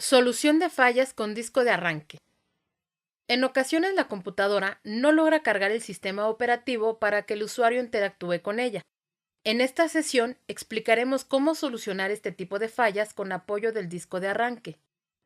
Solución de fallas con disco de arranque. En ocasiones la computadora no logra cargar el sistema operativo para que el usuario interactúe con ella. En esta sesión explicaremos cómo solucionar este tipo de fallas con apoyo del disco de arranque.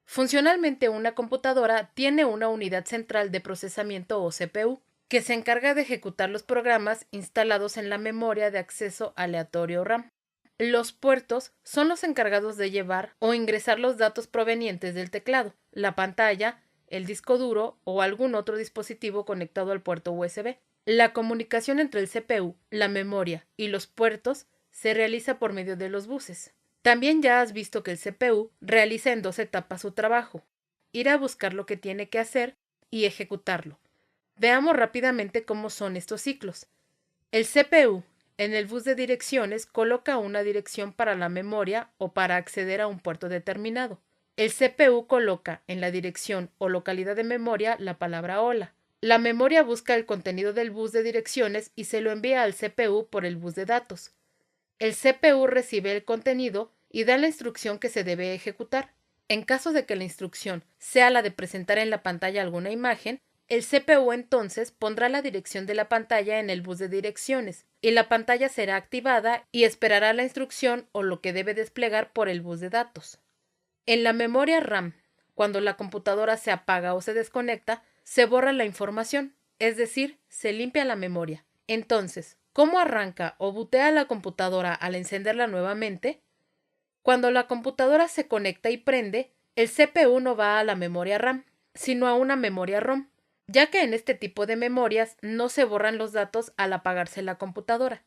Funcionalmente, una computadora tiene una unidad central de procesamiento o CPU, que se encarga de ejecutar los programas instalados en la memoria de acceso aleatorio RAM. Los puertos son los encargados de llevar o ingresar los datos provenientes del teclado, la pantalla, el disco duro o algún otro dispositivo conectado al puerto USB. La comunicación entre el CPU, la memoria y los puertos se realiza por medio de los buses. También ya has visto que el CPU realiza en 2 etapas su trabajo: ir a buscar lo que tiene que hacer y ejecutarlo. Veamos rápidamente cómo son estos ciclos. El CPU en el bus de direcciones coloca una dirección para la memoria o para acceder a un puerto determinado. El CPU coloca en la dirección o localidad de memoria la palabra hola. La memoria busca el contenido del bus de direcciones y se lo envía al CPU por el bus de datos. El CPU recibe el contenido y da la instrucción que se debe ejecutar. En caso de que la instrucción sea la de presentar en la pantalla alguna imagen, el CPU entonces pondrá la dirección de la pantalla en el bus de direcciones y la pantalla será activada y esperará la instrucción o lo que debe desplegar por el bus de datos. En la memoria RAM, cuando la computadora se apaga o se desconecta, se borra la información, es decir, se limpia la memoria. Entonces, ¿cómo arranca o bootea la computadora al encenderla nuevamente? Cuando la computadora se conecta y prende, el CPU no va a la memoria RAM, sino a una memoria ROM, ya que en este tipo de memorias no se borran los datos al apagarse la computadora.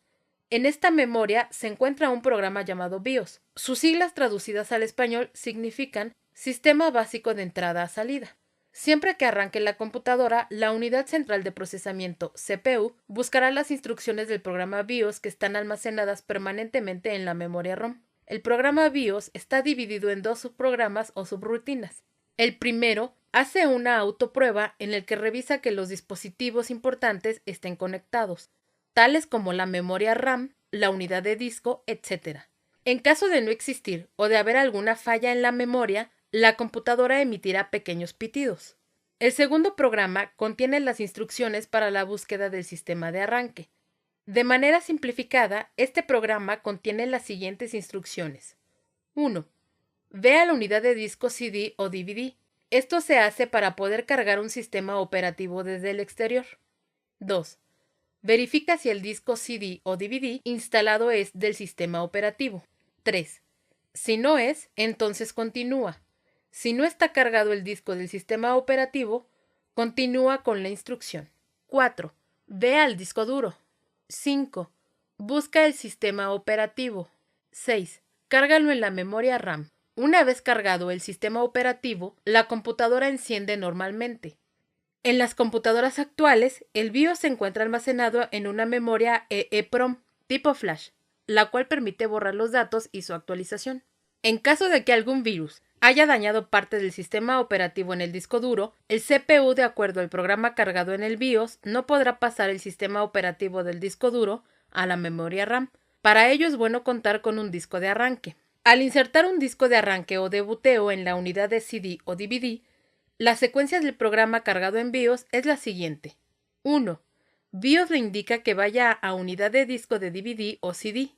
En esta memoria se encuentra un programa llamado BIOS. Sus siglas traducidas al español significan Sistema Básico de Entrada a Salida. Siempre que arranque la computadora, la unidad central de procesamiento, CPU, buscará las instrucciones del programa BIOS que están almacenadas permanentemente en la memoria ROM. El programa BIOS está dividido en 2 subprogramas o subrutinas. El primero hace una autoprueba en el que revisa que los dispositivos importantes estén conectados, tales como la memoria RAM, la unidad de disco, etc. En caso de no existir o de haber alguna falla en la memoria, la computadora emitirá pequeños pitidos. El segundo programa contiene las instrucciones para la búsqueda del sistema de arranque. De manera simplificada, este programa contiene las siguientes instrucciones. 1. Ve a la unidad de disco CD o DVD. Esto se hace para poder cargar un sistema operativo desde el exterior. 2. Verifica si el disco CD o DVD instalado es del sistema operativo. 3. Si no es, entonces continúa. Si no está cargado el disco del sistema operativo, continúa con la instrucción. 4. Ve al disco duro. 5. Busca el sistema operativo. 6. Cárgalo en la memoria RAM. Una vez cargado el sistema operativo, la computadora enciende normalmente. En las computadoras actuales, el BIOS se encuentra almacenado en una memoria EEPROM tipo flash, la cual permite borrar los datos y su actualización. En caso de que algún virus haya dañado parte del sistema operativo en el disco duro, el CPU, de acuerdo al programa cargado en el BIOS, no podrá pasar el sistema operativo del disco duro a la memoria RAM. Para ello es bueno contar con un disco de arranque. Al insertar un disco de arranque o de buteo en la unidad de CD o DVD, la secuencia del programa cargado en BIOS es la siguiente. 1. BIOS le indica que vaya a unidad de disco de DVD o CD.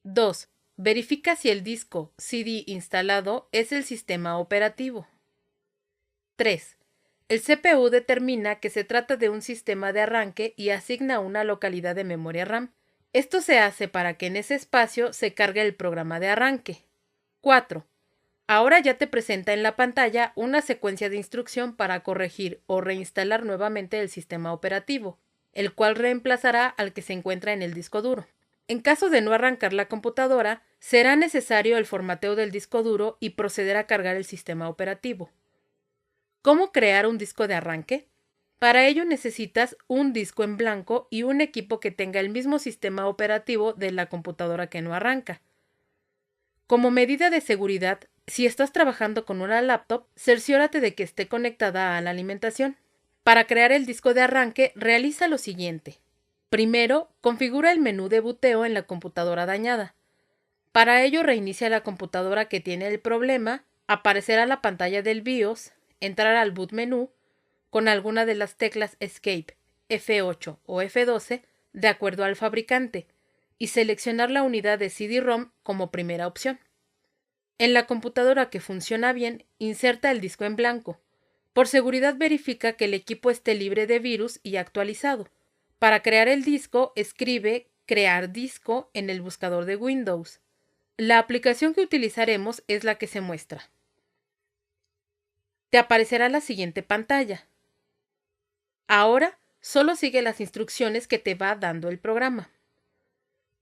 2. Verifica si el disco CD instalado es el sistema operativo. 3. El CPU determina que se trata de un sistema de arranque y asigna una localidad de memoria RAM. Esto se hace para que en ese espacio se cargue el programa de arranque. 4. Ahora ya te presenta en la pantalla una secuencia de instrucción para corregir o reinstalar nuevamente el sistema operativo, el cual reemplazará al que se encuentra en el disco duro. En caso de no arrancar la computadora, será necesario el formateo del disco duro y proceder a cargar el sistema operativo. ¿Cómo crear un disco de arranque? Para ello necesitas un disco en blanco y un equipo que tenga el mismo sistema operativo de la computadora que no arranca. Como medida de seguridad, si estás trabajando con una laptop, cerciórate de que esté conectada a la alimentación. Para crear el disco de arranque, realiza lo siguiente. Primero, configura el menú de buteo en la computadora dañada. Para ello, reinicia la computadora que tiene el problema, Aparecerá la pantalla del BIOS, entrar al boot menú con alguna de las teclas Escape, F8 o F12 de acuerdo al fabricante y seleccionar la unidad de CD-ROM como primera opción. En la computadora que funciona bien, inserta el disco en blanco. Por seguridad verifica que el equipo esté libre de virus y actualizado. Para crear el disco, escribe Crear disco en el buscador de Windows. La aplicación que utilizaremos es la que se muestra. Te aparecerá la siguiente pantalla. Ahora, solo sigue las instrucciones que te va dando el programa.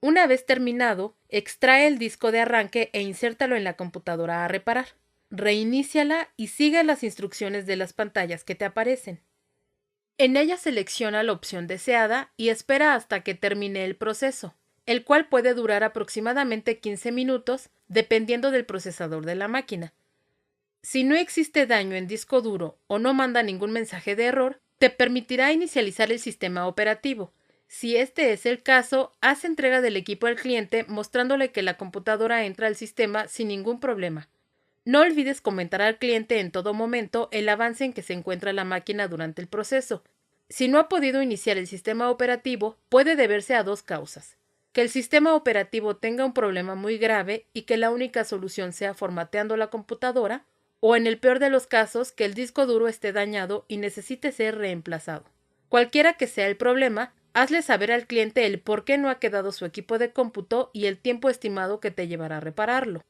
Una vez terminado, extrae el disco de arranque e insértalo en la computadora a reparar. Reiníciala y sigue las instrucciones de las pantallas que te aparecen. En ella selecciona la opción deseada y espera hasta que termine el proceso, el cual puede durar aproximadamente 15 minutos dependiendo del procesador de la máquina. Si no existe daño en disco duro o no manda ningún mensaje de error, te permitirá inicializar el sistema operativo. Si este es el caso, haz entrega del equipo al cliente mostrándole que la computadora entra al sistema sin ningún problema. No olvides comentar al cliente en todo momento el avance en que se encuentra la máquina durante el proceso. Si no ha podido iniciar el sistema operativo, puede deberse a dos causas: que el sistema operativo tenga un problema muy grave y que la única solución sea formateando la computadora, o en el peor de los casos, que el disco duro esté dañado y necesite ser reemplazado. Cualquiera que sea el problema, hazle saber al cliente el por qué no ha quedado su equipo de cómputo y el tiempo estimado que te llevará a repararlo.